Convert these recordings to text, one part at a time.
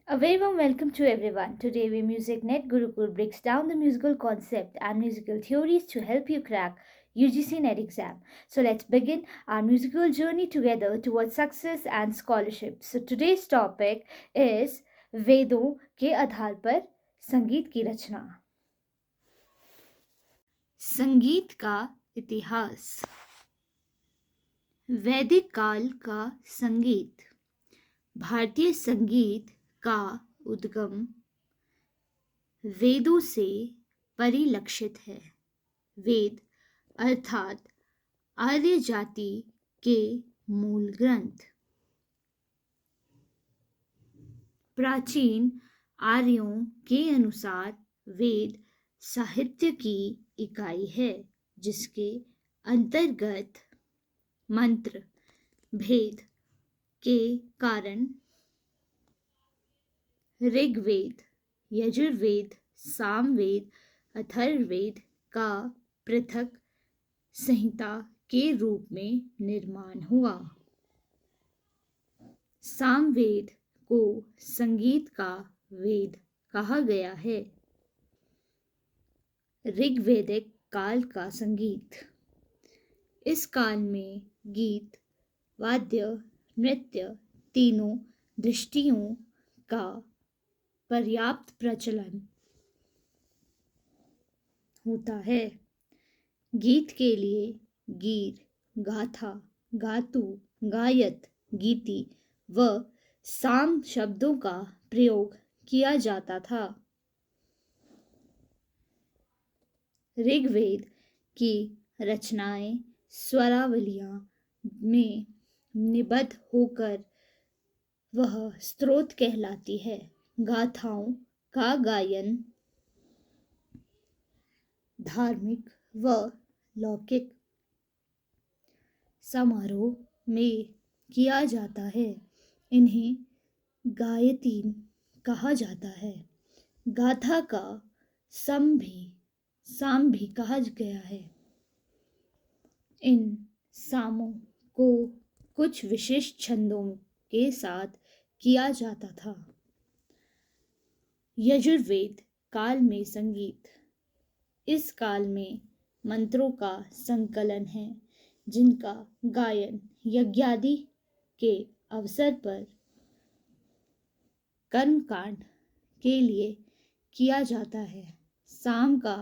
A very warm welcome to everyone. Today, we MusicNet Gurukul breaks down the musical concept and musical theories to help you crack UGC NET exam. So, let's begin our musical journey together towards success and scholarship. So, today's topic is वेदों के आधार पर संगीत की रचना. संगीत का इतिहास. वैदिक काल का संगीत. भारतीय संगीत का उद्गम वेदों से परिलक्षित है. वेद अर्थात आर्य जाति के मूल ग्रंथ. प्राचीन आर्यों के अनुसार वेद साहित्य की इकाई है जिसके अंतर्गत मंत्र भेद के कारण ऋग्वेद, यजुर्वेद, सामवेद, अथर्ववेद का पृथक संहिता के रूप में निर्माण हुआ. सामवेद को संगीत का वेद कहा गया है. ऋग्वैदिक काल का संगीत. इस काल में गीत, वाद्य, नृत्य तीनों दृष्टियों का पर्याप्त प्रचलन होता है. गीत के लिए गीर, गाथा, गातु, गायत, गीति व साम शब्दों का प्रयोग किया जाता था. ऋग्वेद की रचनाएं स्वरावलियां में निबद्ध होकर वह स्तोत्र कहलाती है. गाथाओं का गायन धार्मिक व लौकिक समारोह में किया जाता है. इन्हें गायतीन कहा जाता है. गाथा का साम भी कहा गया है. इन सामों को कुछ विशिष्ट छंदों के साथ किया जाता था. यजुर्वेद काल में संगीत. इस काल में मंत्रों का संकलन है जिनका गायन यज्ञादि के अवसर पर कर्मकांड के लिए किया जाता है. साम का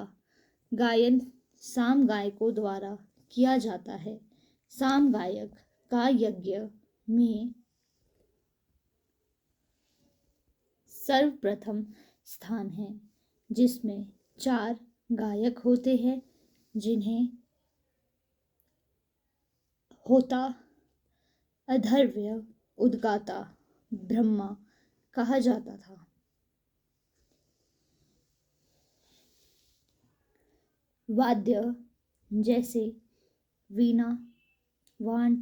गायन साम गायकों द्वारा किया जाता है. साम गायक का यज्ञ में सर्वप्रथम स्थान है जिसमें 4 गायक होते हैं जिन्हें होता, अधर्व्य, उद्गाता, ब्रह्मा कहा जाता था. वाद्य जैसे वीणा, वाण,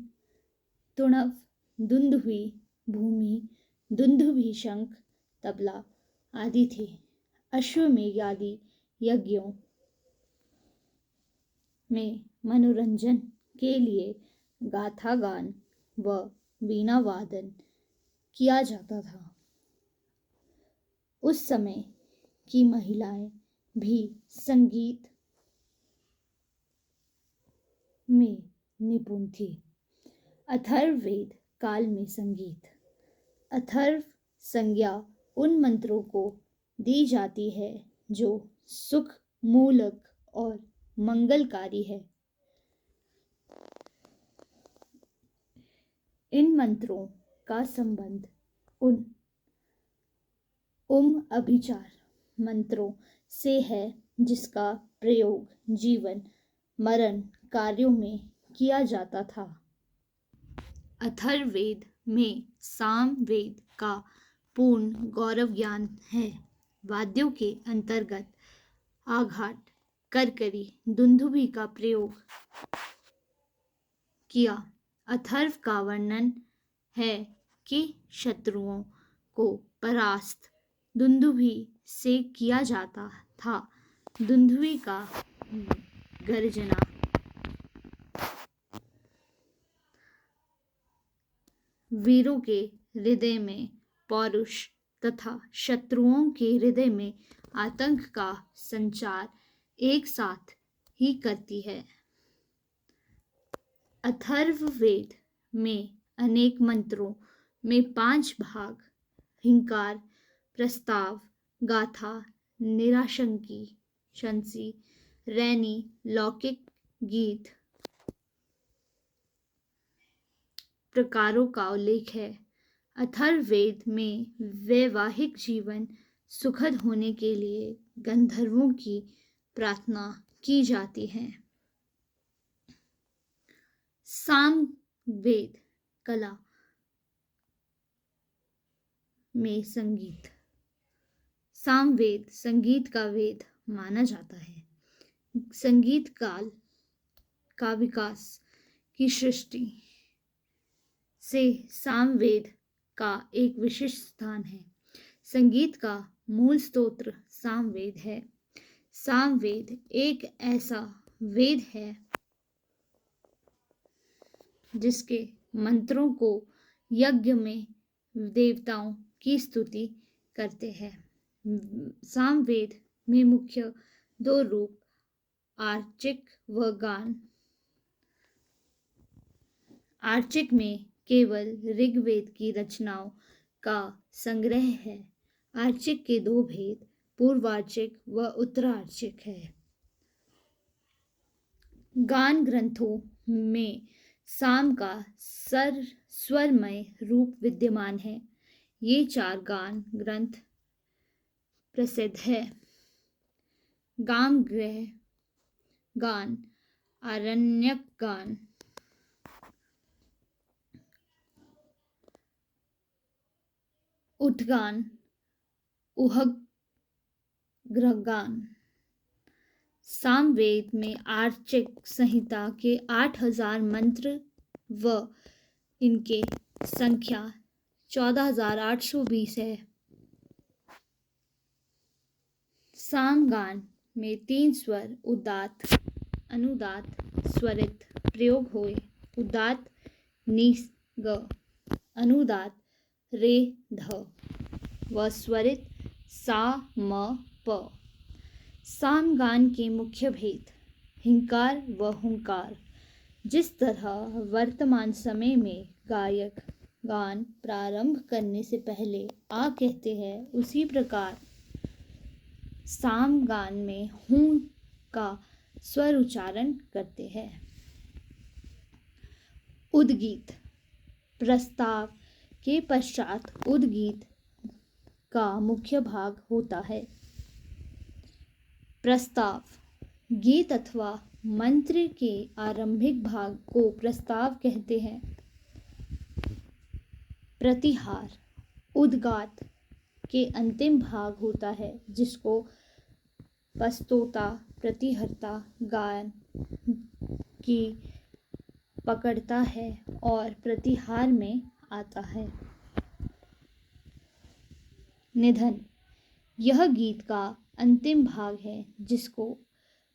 तुणव, दुंदुभी, भूमि, दुंदुभी, शंख, तबला आदि थे. अश्वमेध आदि यज्ञों में मनोरंजन के लिए गाथा गान व वीणा वादन किया जाता था. उस समय की महिलाएं भी संगीत में निपुण थी. अथर्ववेद काल में संगीत. अथर्व संज्ञा उन मंत्रों को दी जाती है जो सुख मूलक और मंगलकारी है. इन मंत्रों का संबंध उन अभिचार मंत्रों से है जिसका प्रयोग जीवन मरण कार्यों में किया जाता था. अथर्ववेद में सामवेद का पूर्ण गौरव ज्ञान है. वाद्यों के अंतर्गत आघाट, करकरी, दुंदुभी का प्रयोग किया. अथर्व का वर्णन है कि शत्रुओं को परास्त दुंदुभी से किया जाता था. दुंदुभी का गर्जना वीरों के हृदय में पौरुष तथा शत्रुओं के हृदय में आतंक का संचार एक साथ ही करती है। अथर्ववेद में अनेक मंत्रों में 5 भाग हिंकार, प्रस्ताव, गाथा, निराशंकी, शंसी, रैनी, लौकिक, गीत प्रकारों का उल्लेख है। अथर्ववेद में वैवाहिक जीवन सुखद होने के लिए गंधर्वों की प्रार्थना की जाती है। सामवेद कला में संगीत। सामवेद संगीत का वेद माना जाता है। संगीत काल का विकास की सृष्टि से सामवेद का एक विशिष्ट स्थान है। संगीत का मूल स्तोत्र सामवेद है। सामवेद एक ऐसा वेद है जिसके मंत्रों को यज्ञ में देवताओं की स्तुति करते हैं। सामवेद में मुख्य 2 रूप आर्चिक व गान। आर्चिक में केवल ऋग्वेद की रचनाओं का संग्रह है। आर्चिक के 2 भेद पूर्वार्चिक व उत्तरार्चिक है। गान ग्रंथों में साम का स्वरमय रूप विद्यमान है। ये 4 गान ग्रंथ प्रसिद्ध है। गामगृह गान, आरण्यक गान, उद्गान, उहग्रगान। सामवेद में आर्चिक संहिता के 8000 मंत्र व इनके संख्या 14820 है। सामगान में 3 स्वर उदात्त, अनुदात्त, स्वरित प्रयोग हुए। उदात्त नि ग, अनुदात्त रे ध व स्वरित सा म प। सामगान के मुख्य भेद हिंकार व हुंकार। जिस तरह वर्तमान समय में गायक गान प्रारंभ करने से पहले आ कहते हैं, उसी प्रकार सामगान में हूं का स्वर उच्चारण करते हैं। उद्गीत प्रस्ताव के पश्चात उद्गीत का मुख्य भाग होता है। प्रस्ताव गीत अथवा मंत्र के आरंभिक भाग को प्रस्ताव कहते हैं। प्रतिहार उद्गात के अंतिम भाग होता है, जिसको प्रस्तोता प्रतिहर्ता गान की पकड़ता है और प्रतिहार में आता है। निधन यह गीत का अंतिम भाग है, जिसको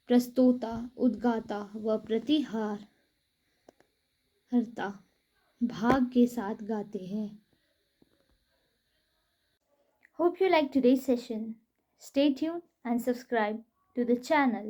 प्रस्तोता, उद्गाता व प्रतिहारता भाग के साथ गाते हैं। Hope you liked today's session. Stay tuned and subscribe to the channel.